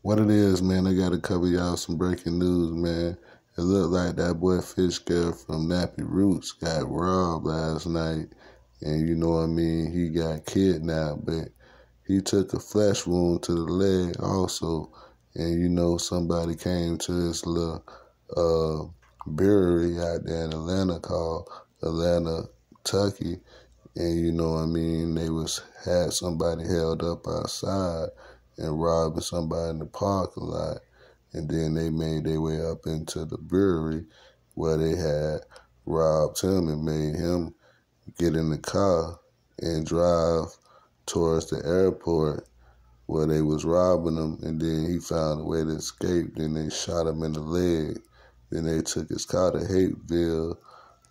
What it is, man, I gotta cover y'all some breaking news, man. It looked like that boy Fish Girl from Nappy Roots got robbed last night. And you know what I mean, he got kidnapped, but he took a flesh wound to the leg also. And you know, somebody came to this little brewery out there in Atlanta called Atlanta, Kentucky. And you know what I mean, they had somebody held up outside and robbing somebody in the parking lot. And then they made their way up into the brewery where they had robbed him and made him get in the car and drive towards the airport where they was robbing him. And then he found a way to escape. Then they shot him in the leg. Then they took his car to Hapeville,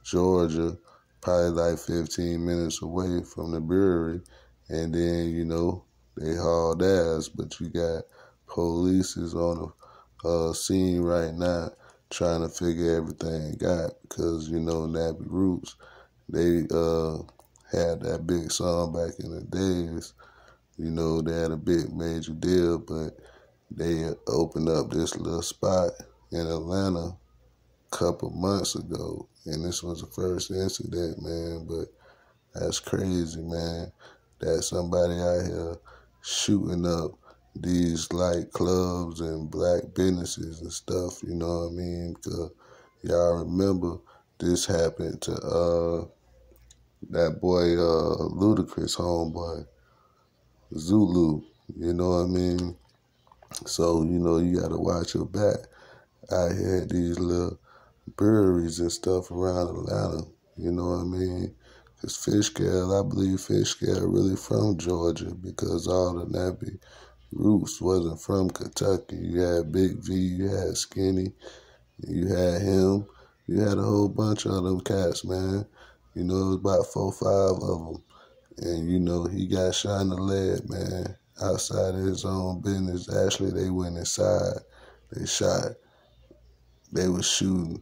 Georgia, probably like 15 minutes away from the brewery. And then, you know, they hauled ass, but you got police is on the scene right now trying to figure everything out because, you know, Nappy Roots, they had that big song back in the days. You know, they had a big major deal, but they opened up this little spot in Atlanta a couple months ago, and this was the first incident, man, but that's crazy, man, that somebody out here shooting up these like clubs and black businesses and stuff, you know what I mean? Because y'all remember this happened to that boy Ludacris homeboy, Zulu, you know what I mean? So, you know, you gotta watch your back out here at these little breweries and stuff around Atlanta, you know what I mean? Because Fish Girl, I believe Fish Girl really from Georgia because all the Nappy Roots wasn't from Kentucky. You had Big V, you had Skinny, you had him, you had a whole bunch of them cats, man. You know, it was about 4 or 5 of them. And, you know, he got shot in the leg, man, outside of his own business. Actually, they went inside. They shot. They was shooting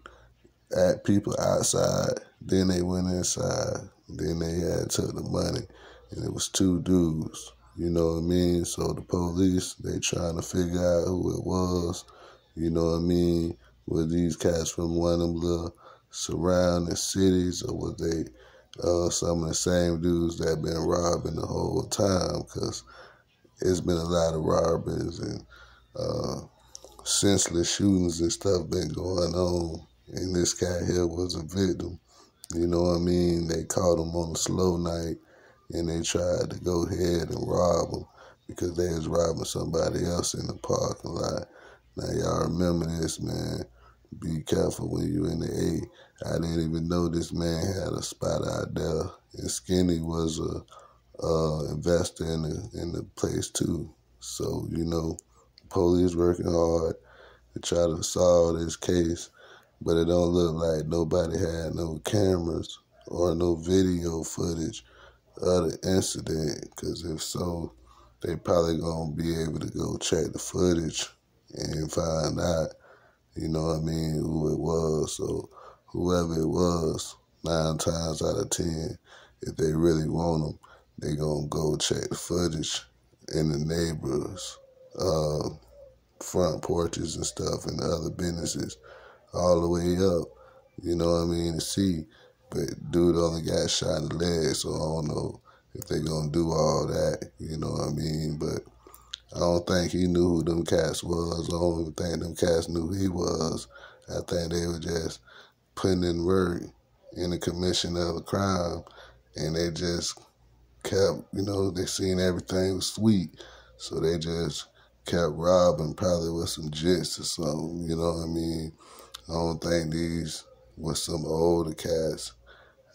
at people outside. Then they went inside. Then they had took the money. And it was 2 dudes. You know what I mean? So the police, they trying to figure out who it was. You know what I mean? Were these cats from one of them little surrounding cities, or were they some of the same dudes that been robbing the whole time? Because it's been a lot of robberies and senseless shootings and stuff been going on. And this cat here was a victim. You know what I mean? They caught him on a slow night and they tried to go ahead and rob him because they was robbing somebody else in the parking lot. Now, y'all remember this, man. Be careful when you in the A. I didn't even know this man had a spot out there. And Skinny was a investor in the place too. So, you know, the police working hard to try to solve this case, but it don't look like nobody had no cameras or no video footage of the incident, because if so, they probably gonna be able to go check the footage and find out, you know what I mean, who it was. So whoever it was, 9 times out of 10, if they really want them, they gonna go check the footage in the neighbors' front porches and stuff and the other businesses all the way up, you know what I mean, to see. But dude only got shot in the leg, so I don't know if they gonna do all that, you know what I mean? But I don't think he knew who them cats was. I don't even think them cats knew who he was. I think they were just putting in work in the commission of a crime, and they just kept, you know, they seen everything was sweet, so they just kept robbing, probably with some jits or something, you know what I mean? I don't think these were some older cats.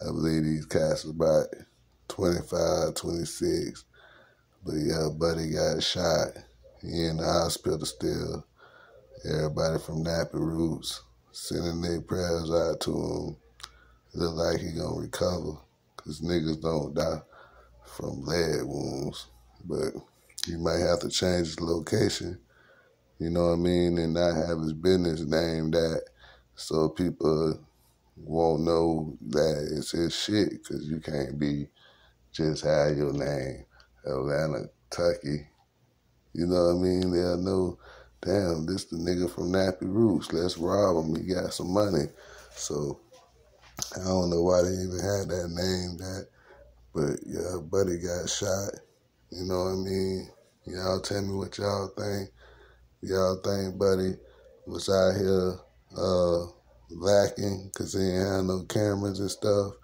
I believe these cats were about 25, 26. But yeah, buddy got shot. He in the hospital still. Everybody from Nappy Roots sending their prayers out to him. Look like he gonna recover, because niggas don't die from leg wounds. But he might have to change his location, you know what I mean, and not have his business named that, so people won't know that it's his shit, because you can't be just have your name, Atlanta, Kentucky. You know what I mean? They'll know damn, this the nigga from Nappy Roots. Let's rob him. He got some money. So I don't know why they even had that name, but yeah, buddy got shot. You know what I mean? Y'all tell me what y'all think. Y'all think buddy was out here lacking because he ain't had no cameras and stuff?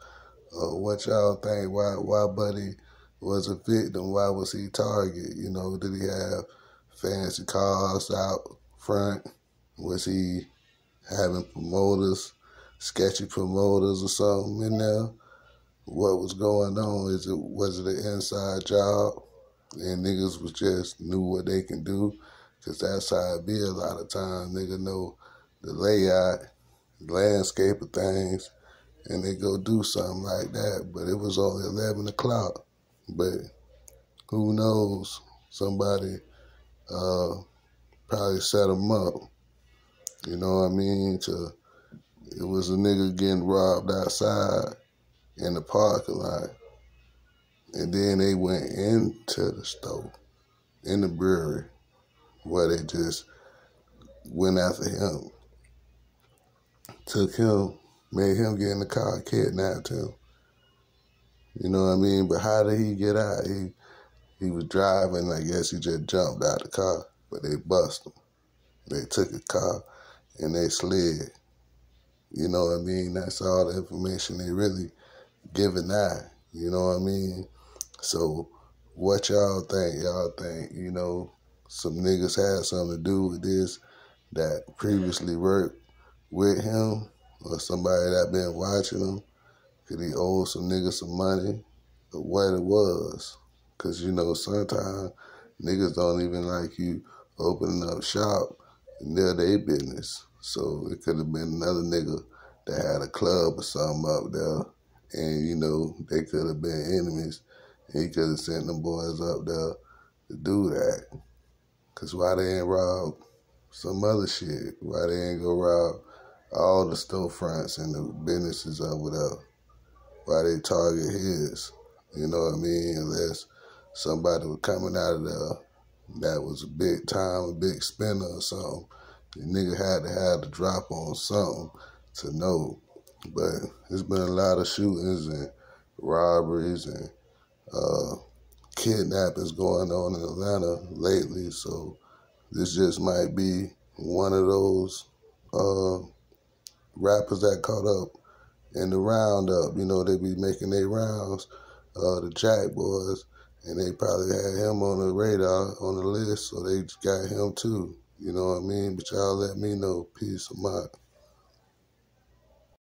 What y'all think? Why buddy was a victim? Why was he target? You know, did he have fancy cars out front? Was he having promoters, sketchy promoters or something in there? What was going on? Was it an inside job? And niggas was just knew what they can do? Because that's how it be a lot of times. Nigga know the layout, landscape of things, and they go do something like that. But it was only 11 o'clock. But who knows? Somebody probably set them up. You know what I mean? It was a nigga getting robbed outside in the parking lot. And then they went into the store, in the brewery, where they just went after him. Took him, made him get in the car, kidnapped him. You know what I mean? But how did he get out? He was driving, I guess he just jumped out the car, but they bust him. They took his car and they slid. You know what I mean? That's all the information they really giving out. You know what I mean? So what y'all think? Y'all think, you know, some niggas had something to do with this that previously worked with him, or somebody that been watching him? Could he owe some niggas some money? Or what it was? Because, you know, sometimes niggas don't even like you opening up shop and they're their business. So it could have been another nigga that had a club or something up there, and, you know, they could have been enemies. And he could have sent them boys up there to do that. Because why they ain't rob some other shit? Why they ain't go rob all the storefronts and the businesses over there? Why they target his? You know what I mean? Unless somebody was coming out of there that was a big time, a big spender or something. The nigga had to have the drop on something to know. But there's been a lot of shootings and robberies and kidnappings going on in Atlanta lately. So this just might be one of those rappers that caught up in the roundup. You know, they be making their rounds, the Jack Boys, and they probably had him on the radar, on the list, so they got him too. You know what I mean? But y'all let me know. Peace of mind.